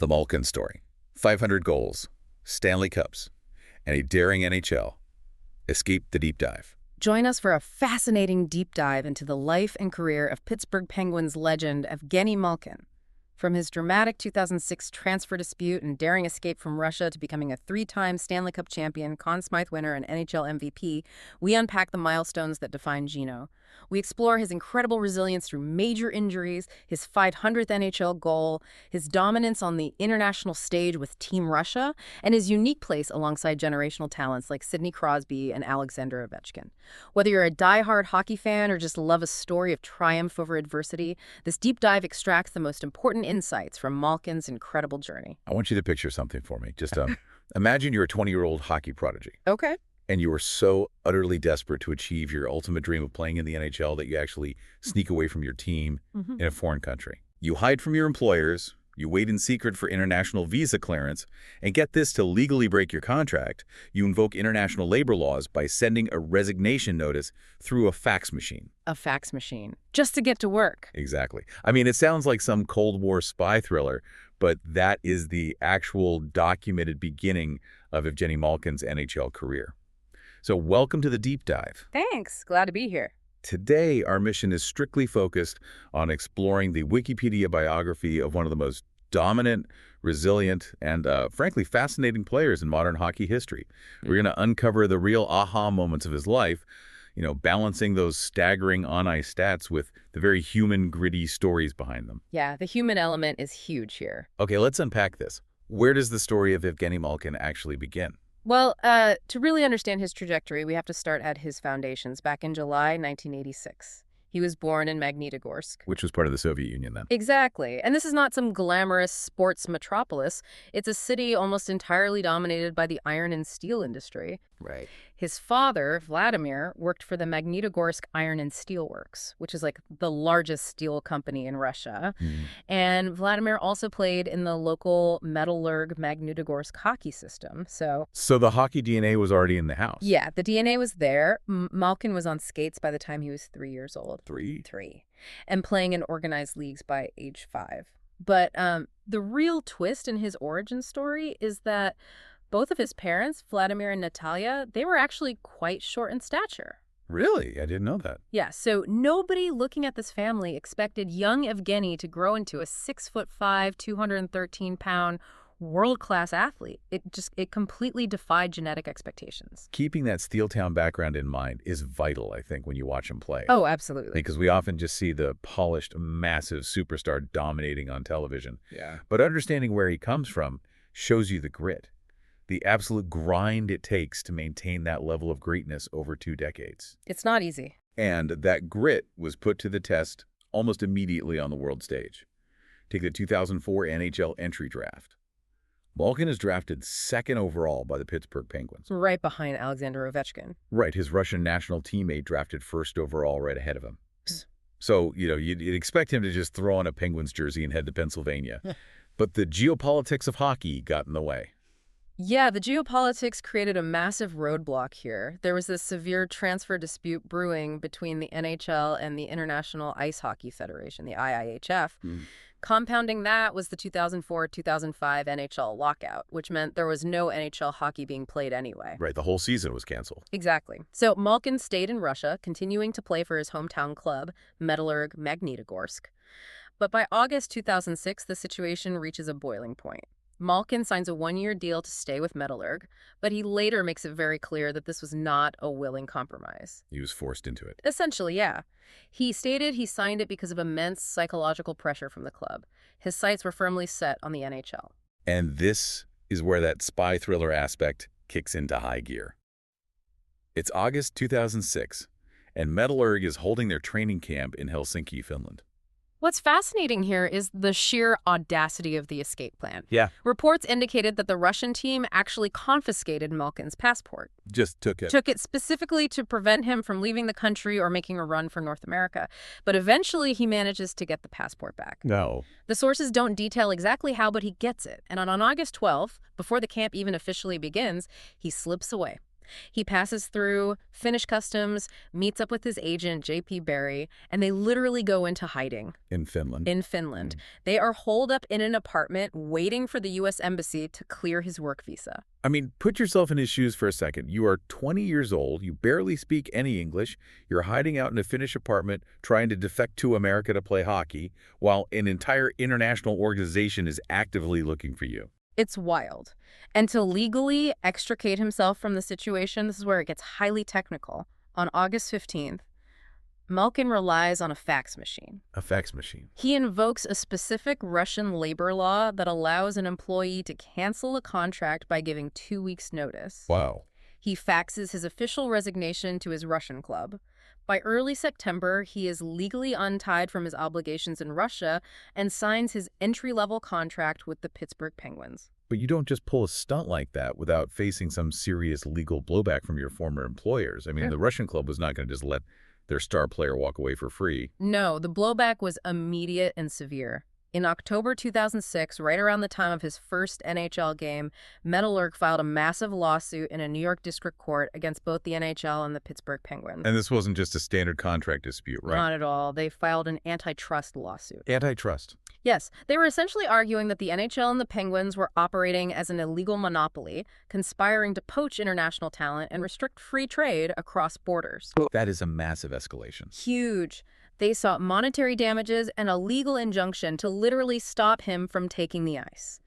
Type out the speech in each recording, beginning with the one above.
The Malkin story. 500 goals, Stanley Cups, and a daring NHL. Escape the deep dive. Join us for a fascinating deep dive into the life and career of Pittsburgh Penguins legend Evgeni Malkin. From his dramatic 2006 transfer dispute and daring escape from Russia to becoming a three-time Stanley Cup champion, Conn Smythe winner, and NHL MVP, we unpack the milestones that define Geno. We explore his incredible resilience through major injuries, his 500th NHL goal, his dominance on the international stage with Team Russia, and his unique place alongside generational talents like Sidney Crosby and Alexander Ovechkin. Whether you're a die-hard hockey fan or just love a story of triumph over adversity, this deep dive extracts the most important insights from Malkin's incredible journey. I want you to picture something for me. Just imagine you're a 20-year-old hockey prodigy. Okay. And you were so utterly desperate to achieve your ultimate dream of playing in the NHL that you actually sneak away from your team in a foreign country. You hide from your employers, you wait in secret for international visa clearance, and get this, to legally break your contract, you invoke international labor laws by sending a resignation notice through a fax machine. A fax machine. Just to get to work. Exactly. I mean, it sounds like some Cold War spy thriller, but that is the actual documented beginning of Evgeni Malkin's NHL career. So welcome to the deep dive. Thanks. Glad to be here. Today, our mission is strictly focused on exploring the Wikipedia biography of one of the most dominant, resilient, and frankly fascinating players in modern hockey history. We're going to uncover the real aha moments of his life, balancing those staggering on-ice stats with the very human, gritty stories behind them. Yeah, the human element is huge here. Okay, let's unpack this. Where does the story of Evgeni Malkin actually begin? Well, to really understand his trajectory, we have to start at his foundations back in July 1986. He was born in Magnitogorsk. Which was part of the Soviet Union then. Exactly. And this is not some glamorous sports metropolis. It's a city almost entirely dominated by the iron and steel industry. Right. His father, Vladimir, worked for the Magnitogorsk Iron and Steel Works, which is like the largest steel company in Russia. And Vladimir also played in the local Metallurg Magnitogorsk hockey system. So the hockey DNA was already in the house? Yeah, the DNA was there. Malkin was on skates by the time he was 3 years old. Three. And playing in organized leagues by age 5. But the real twist in his origin story is that both of his parents, Vladimir and Natalia, they were actually quite short in stature. Really? I didn't know that. Yeah, so nobody looking at this family expected young Evgeni to grow into a 6'5", 213-pound world-class athlete. It completely defied genetic expectations. Keeping that Steel Town background in mind is vital, I think, when you watch him play. Oh, absolutely. Because we often just see the polished, massive superstar dominating on television. Yeah. But understanding where he comes from shows you the grit, the absolute grind it takes to maintain that level of greatness over 2 decades. It's not easy. And that grit was put to the test almost immediately on the world stage. Take the 2004 NHL entry draft. Malkin is drafted 2nd overall by the Pittsburgh Penguins. Right behind Alexander Ovechkin. Right, his Russian national teammate drafted 1st overall right ahead of him. So, you'd expect him to just throw on a Penguins jersey and head to Pennsylvania. But the geopolitics of hockey got in the way. Yeah, the geopolitics created a massive roadblock here. There was this severe transfer dispute brewing between the NHL and the International Ice Hockey Federation, the IIHF. Compounding that was the 2004-2005 NHL lockout, which meant there was no NHL hockey being played anyway. Right, the whole season was canceled. Exactly. So Malkin stayed in Russia, continuing to play for his hometown club, Metallurg Magnitogorsk. But by August 2006, the situation reaches a boiling point. Malkin signs a 1-year deal to stay with Metallurg, but he later makes it very clear that this was not a willing compromise. He was forced into it. Essentially, yeah. He stated he signed it because of immense psychological pressure from the club. His sights were firmly set on the NHL. And this is where that spy thriller aspect kicks into high gear. It's August 2006, and Metallurg is holding their training camp in Helsinki, Finland. What's fascinating here is the sheer audacity of the escape plan. Yeah. Reports indicated that the Russian team actually confiscated Malkin's passport. Just took it. Took it specifically to prevent him from leaving the country or making a run for North America. But eventually he manages to get the passport back. No. The sources don't detail exactly how, but he gets it. And on August 12th, before the camp even officially begins, he slips away. He passes through Finnish customs, meets up with his agent, J.P. Barry, and they literally go into hiding In Finland. in Finland. They are holed up in an apartment waiting for the U.S. Embassy to clear his work visa. I mean, put yourself in his shoes for a second. You are 20 years old, you barely speak any English, you're hiding out in a Finnish apartment trying to defect to America to play hockey, while an entire international organization is actively looking for you. It's wild. And to legally extricate himself from the situation, this is where it gets highly technical. On August 15th, Malkin relies on a fax machine. A fax machine. He invokes a specific Russian labor law that allows an employee to cancel a contract by giving 2 weeks' notice. Wow. He faxes his official resignation to his Russian club. By early September, he is legally untied from his obligations in Russia and signs his entry-level contract with the Pittsburgh Penguins. But you don't just pull a stunt like that without facing some serious legal blowback from your former employers. I mean, the Russian club was not going to just let their star player walk away for free. No, the blowback was immediate and severe. In October 2006, right around the time of his first NHL game, Metalurg filed a massive lawsuit in a New York district court against both the NHL and the Pittsburgh Penguins. And this wasn't just a standard contract dispute, right? Not at all. They filed an antitrust lawsuit. Antitrust. Yes, they were essentially arguing that the NHL and the Penguins were operating as an illegal monopoly, conspiring to poach international talent and restrict free trade across borders. That is a massive escalation. Huge. They sought monetary damages and a legal injunction to literally stop him from taking the ice.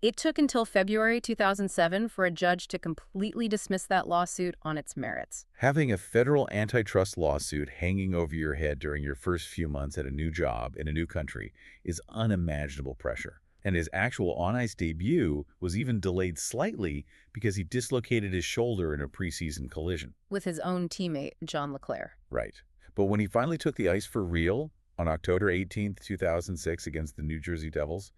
It took until February 2007 for a judge to completely dismiss that lawsuit on its merits. Having a federal antitrust lawsuit hanging over your head during your first few months at a new job in a new country is unimaginable pressure. And his actual on-ice debut was even delayed slightly because he dislocated his shoulder in a preseason collision. With his own teammate, John LeClaire. Right. But when he finally took the ice for real on October 18, 2006 against the New Jersey Devils,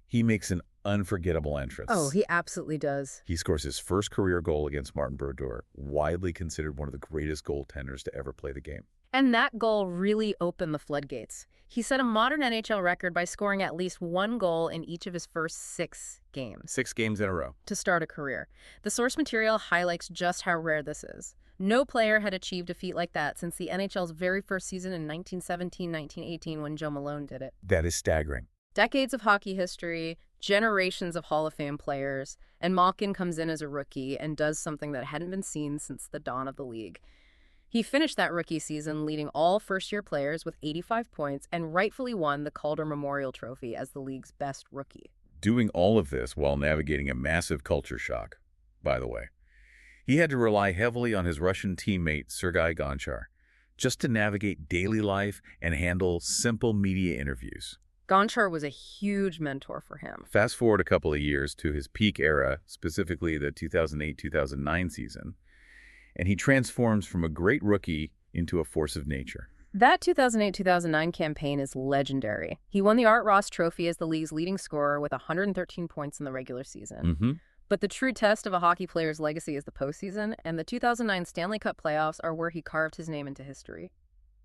he makes an unforgettable entrance. Oh, he absolutely does. He scores his first career goal against Martin Brodeur, widely considered one of the greatest goaltenders to ever play the game. And that goal really opened the floodgates. He set a modern NHL record by scoring at least one goal in each of his first 6 games. 6 games in a row. To start a career. The source material highlights just how rare this is. No player had achieved a feat like that since the NHL's very first season in 1917-1918 when Joe Malone did it. That is staggering. Decades of hockey history, generations of Hall of Fame players, and Malkin comes in as a rookie and does something that hadn't been seen since the dawn of the league. He finished that rookie season leading all first-year players with 85 points and rightfully won the Calder Memorial Trophy as the league's best rookie. Doing all of this while navigating a massive culture shock, by the way. He had to rely heavily on his Russian teammate, Sergei Gonchar, just to navigate daily life and handle simple media interviews. Gonchar was a huge mentor for him. Fast forward a couple of years to his peak era, specifically the 2008-2009 season, and he transforms from a great rookie into a force of nature. That 2008-2009 campaign is legendary. He won the Art Ross Trophy as the league's leading scorer with 113 points in the regular season. But the true test of a hockey player's legacy is the postseason, and the 2009 Stanley Cup playoffs are where he carved his name into history.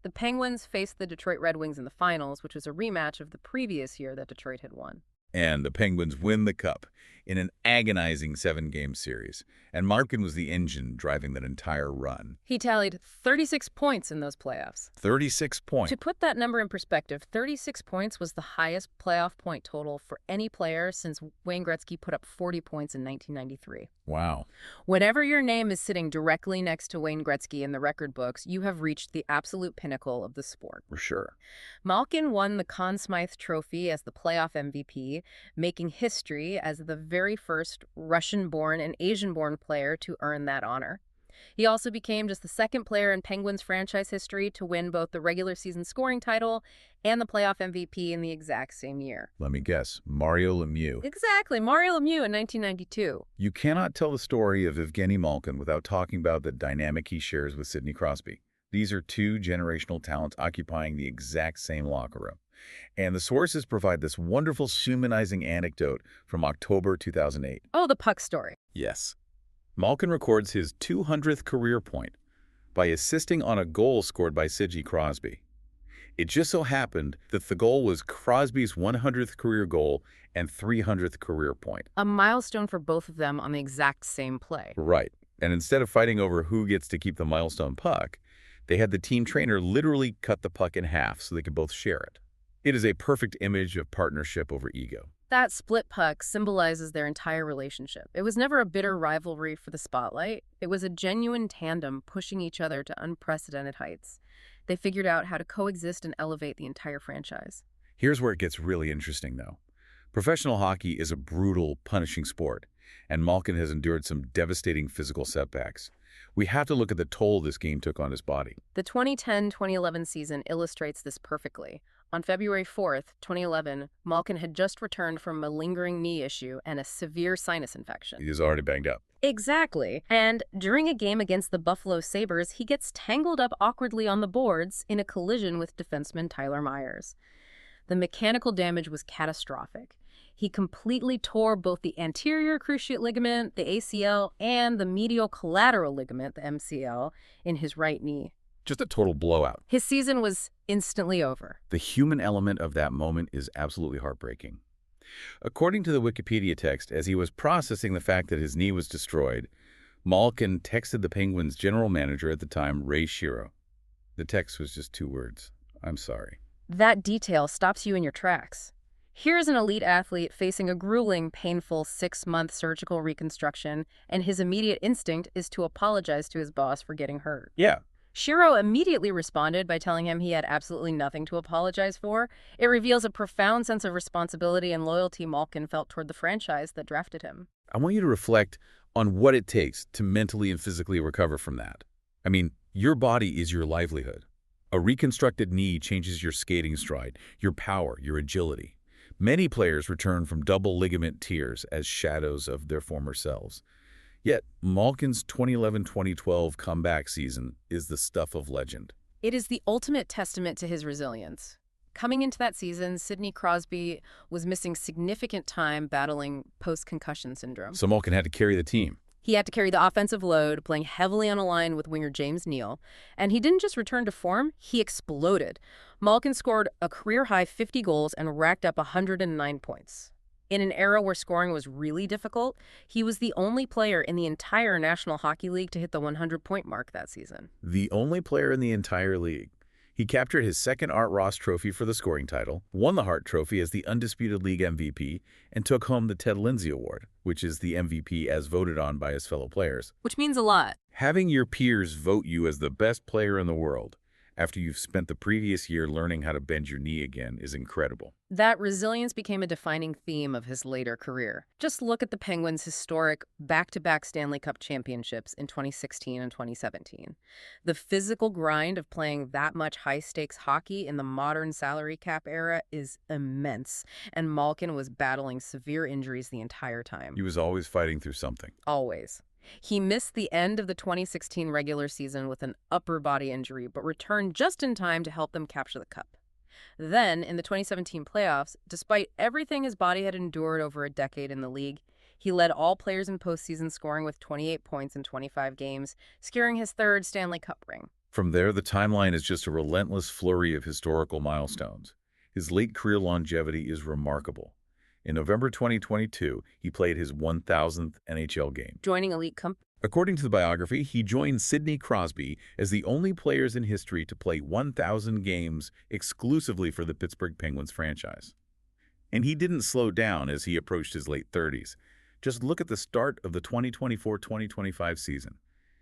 The Penguins faced the Detroit Red Wings in the finals, which was a rematch of the previous year that Detroit had won. And the Penguins win the Cup in an agonizing 7-game series, and Malkin was the engine driving that entire run. He tallied 36 points in those playoffs. 36 points. To put that number in perspective, 36 points was the highest playoff point total for any player since Wayne Gretzky put up 40 points in 1993. Wow. Whenever your name is sitting directly next to Wayne Gretzky in the record books, you have reached the absolute pinnacle of the sport. For sure. Malkin won the Conn Smythe Trophy as the playoff MVP, making history as the very first Russian-born and Asian-born player to earn that honor. He also became just the second player in Penguins franchise history to win both the regular season scoring title and the playoff MVP in the exact same year. Let me guess, Mario Lemieux. Exactly, Mario Lemieux in 1992. You cannot tell the story of Evgeni Malkin without talking about the dynamic he shares with Sidney Crosby. These are 2 generational talents occupying the exact same locker room. And the sources provide this wonderful humanizing anecdote from October 2008. Oh, the puck story. Yes. Malkin records his 200th career point by assisting on a goal scored by Sidney Crosby. It just so happened that the goal was Crosby's 100th career goal and 300th career point. A milestone for both of them on the exact same play. Right. And instead of fighting over who gets to keep the milestone puck, they had the team trainer literally cut the puck in half so they could both share it. It is a perfect image of partnership over ego. That split puck symbolizes their entire relationship. It was never a bitter rivalry for the spotlight. It was a genuine tandem pushing each other to unprecedented heights. They figured out how to coexist and elevate the entire franchise. Here's where it gets really interesting, though. Professional hockey is a brutal, punishing sport, and Malkin has endured some devastating physical setbacks. We have to look at the toll this game took on his body. The 2010-2011 season illustrates this perfectly. On February 4th, 2011, Malkin had just returned from a lingering knee issue and a severe sinus infection. He is already banged up. Exactly. And during a game against the Buffalo Sabres, he gets tangled up awkwardly on the boards in a collision with defenseman Tyler Myers. The mechanical damage was catastrophic. He completely tore both the anterior cruciate ligament, the ACL, and the medial collateral ligament, the MCL, in his right knee. Just a total blowout. His season was instantly over. The human element of that moment is absolutely heartbreaking. According to the Wikipedia text, as he was processing the fact that his knee was destroyed, Malkin texted the Penguins' general manager at the time, Ray Shero. The text was just 2 words. I'm sorry. That detail stops you in your tracks. Here's an elite athlete facing a grueling, painful 6-month surgical reconstruction, and his immediate instinct is to apologize to his boss for getting hurt. Yeah. Shiro immediately responded by telling him he had absolutely nothing to apologize for. It reveals a profound sense of responsibility and loyalty Malkin felt toward the franchise that drafted him. I want you to reflect on what it takes to mentally and physically recover from that. I mean, your body is your livelihood. A reconstructed knee changes your skating stride, your power, your agility. Many players return from double ligament tears as shadows of their former selves. Yet, Malkin's 2011-2012 comeback season is the stuff of legend. It is the ultimate testament to his resilience. Coming into that season, Sidney Crosby was missing significant time battling post-concussion syndrome. So Malkin had to carry the team. He had to carry the offensive load, playing heavily on a line with winger James Neal. And he didn't just return to form, he exploded. Malkin scored a career-high 50 goals and racked up 109 points. In an era where scoring was really difficult, he was the only player in the entire National Hockey League to hit the 100-point mark that season. The only player in the entire league. He captured his second Art Ross Trophy for the scoring title, won the Hart Trophy as the undisputed league MVP, and took home the Ted Lindsay Award, which is the MVP as voted on by his fellow players. Which means a lot. Having your peers vote you as the best player in the world after you've spent the previous year learning how to bend your knee again is incredible. That resilience became a defining theme of his later career. Just look at the Penguins' historic back-to-back Stanley Cup championships in 2016 and 2017. The physical grind of playing that much high-stakes hockey in the modern salary cap era is immense, and Malkin was battling severe injuries the entire time. He was always fighting through something. Always. He missed the end of the 2016 regular season with an upper body injury, but returned just in time to help them capture the cup. Then, in the 2017 playoffs, despite everything his body had endured over a decade in the league, he led all players in postseason scoring with 28 points in 25 games, securing his 3rd Stanley Cup ring. From there, the timeline is just a relentless flurry of historical milestones. His late career longevity is remarkable. In November 2022, he played his 1,000th NHL game. Joining elite According to the biography, he joined Sidney Crosby as the only players in history to play 1,000 games exclusively for the Pittsburgh Penguins franchise. And he didn't slow down as he approached his late 30s. Just look at the start of the 2024-2025 season.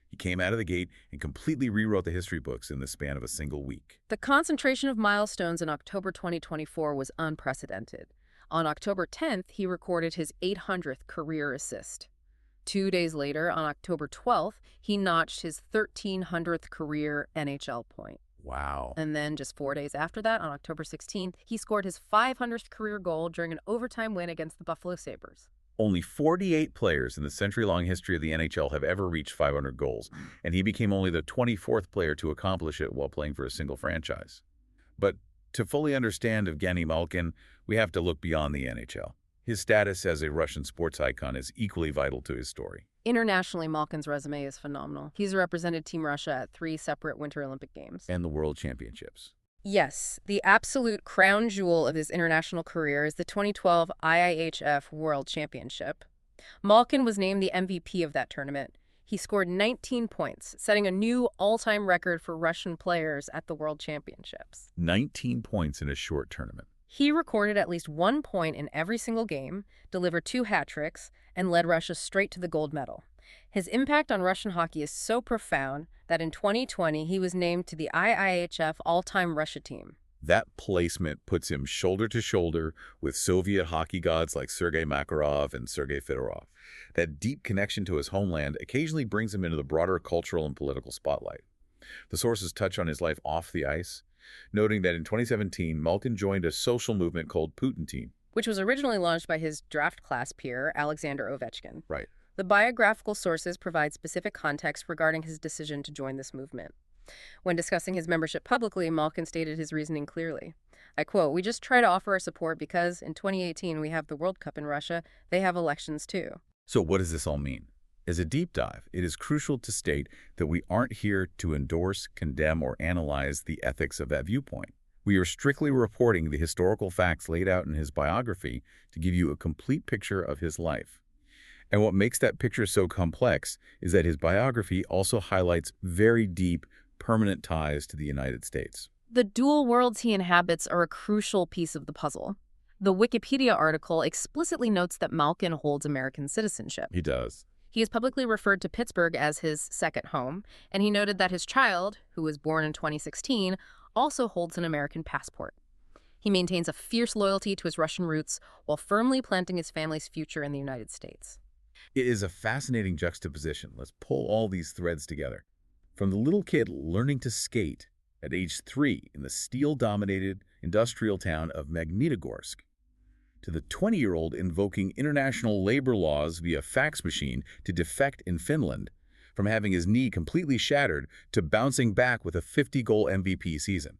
He came out of the gate and completely rewrote the history books in the span of a single week. The concentration of milestones in October 2024 was unprecedented. On October 10th, he recorded his 800th career assist. 2 days later, on October 12th, he notched his 1,300th career NHL point. Wow. And then just 4 days after that, on October 16th, he scored his 500th career goal during an overtime win against the Buffalo Sabres. Only 48 players in the century-long history of the NHL have ever reached 500 goals, and he became only the 24th player to accomplish it while playing for a single franchise. But to fully understand Evgeni Malkin, we have to look beyond the NHL. His status as a Russian sports icon is equally vital to his story. Internationally, Malkin's resume is phenomenal. He's represented Team Russia at 3 separate Winter Olympic Games. And the World Championships. Yes, the absolute crown jewel of his international career is the 2012 IIHF World Championship. Malkin was named the MVP of that tournament. He scored 19 points, setting a new all-time record for Russian players at the World Championships. 19 points in a short tournament. He recorded at least 1 point in every single game, delivered 2 hat tricks, and led Russia straight to the gold medal. His impact on Russian hockey is so profound that in 2020 he was named to the IIHF All-Time Russia Team. That placement puts him shoulder to shoulder with Soviet hockey gods like Sergei Makarov and Sergei Fedorov. That deep connection to his homeland occasionally brings him into the broader cultural and political spotlight. The sources touch on his life off the ice, noting that in 2017, Malkin joined a social movement called Putin Team. Which was originally launched by his draft class peer, Alexander Ovechkin. Right. The biographical sources provide specific context regarding his decision to join this movement. When discussing his membership publicly, Malkin stated his reasoning clearly. I quote, "We just try to offer our support because in 2018 we have the World Cup in Russia. They have elections too." So what does this all mean? As a deep dive, it is crucial to state that we aren't here to endorse, condemn, or analyze the ethics of that viewpoint. We are strictly reporting the historical facts laid out in his biography to give you a complete picture of his life. And what makes that picture so complex is that his biography also highlights very deep, permanent ties to the United States. The dual worlds he inhabits are a crucial piece of the puzzle. The Wikipedia article explicitly notes that Malkin holds American citizenship. He does. He has publicly referred to Pittsburgh as his second home, and he noted that his child, who was born in 2016, also holds an American passport. He maintains a fierce loyalty to his Russian roots while firmly planting his family's future in the United States. It is a fascinating juxtaposition. Let's pull all these threads together. From the little kid learning to skate at age 3 in the steel-dominated industrial town of Magnitogorsk, to the 20-year-old invoking international labor laws via fax machine to defect in Finland, from having his knee completely shattered to bouncing back with a 50-goal MVP season.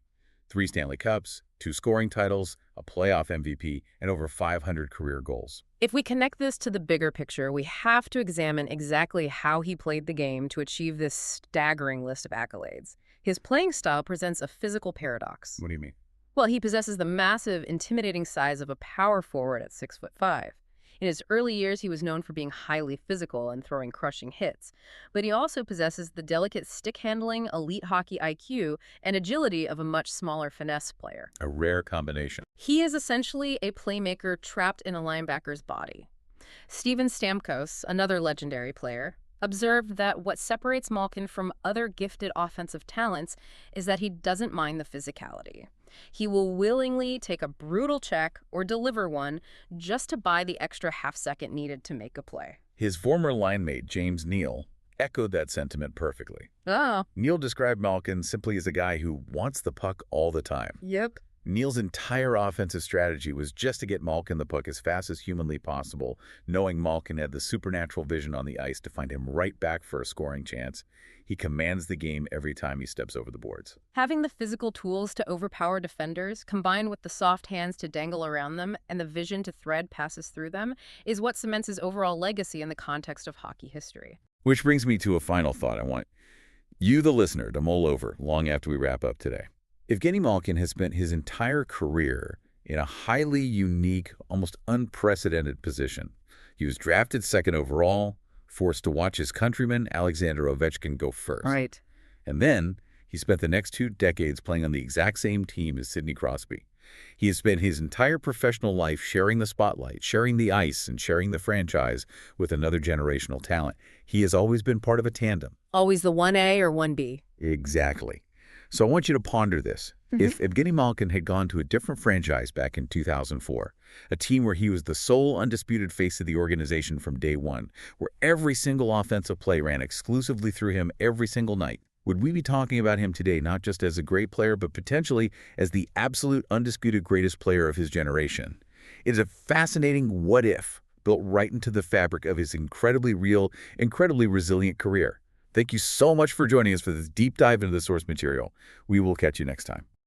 3 Stanley Cups, 2 scoring titles, a playoff MVP, and over 500 career goals. If we connect this to the bigger picture, we have to examine exactly how he played the game to achieve this staggering list of accolades. His playing style presents a physical paradox. What do you mean? Well, he possesses the massive, intimidating size of a power forward at 6'5". In his early years, he was known for being highly physical and throwing crushing hits. But he also possesses the delicate stick-handling, elite hockey IQ, and agility of a much smaller finesse player. A rare combination. He is essentially a playmaker trapped in a linebacker's body. Steven Stamkos, another legendary player, observed that what separates Malkin from other gifted offensive talents is that he doesn't mind the physicality. He will willingly take a brutal check or deliver one just to buy the extra half-second needed to make a play. His former line mate, James Neal, echoed that sentiment perfectly. Oh. Neal described Malkin simply as a guy who wants the puck all the time. Yep. Neal's entire offensive strategy was just to get Malkin the puck as fast as humanly possible, knowing Malkin had the supernatural vision on the ice to find him right back for a scoring chance. He commands the game every time he steps over the boards. Having the physical tools to overpower defenders, combined with the soft hands to dangle around them and the vision to thread passes through them, is what cements his overall legacy in the context of hockey history. Which brings me to a final thought I want you, the listener, to mull over long after we wrap up today. Evgeni Malkin has spent his entire career in a highly unique, almost unprecedented position. He was drafted second overall, forced to watch his countryman Alexander Ovechkin go first. Right. And then he spent the next 2 decades playing on the exact same team as Sidney Crosby. He has spent his entire professional life sharing the spotlight, sharing the ice, and sharing the franchise with another generational talent. He has always been part of a tandem. Always the 1A or 1B. Exactly. So I want you to ponder this. If Evgeni Malkin had gone to a different franchise back in 2004, a team where he was the sole undisputed face of the organization from day one, where every single offensive play ran exclusively through him every single night, would we be talking about him today not just as a great player, but potentially as the absolute undisputed greatest player of his generation? It is a fascinating what-if built right into the fabric of his incredibly real, incredibly resilient career. Thank you so much for joining us for this deep dive into the source material. We will catch you next time.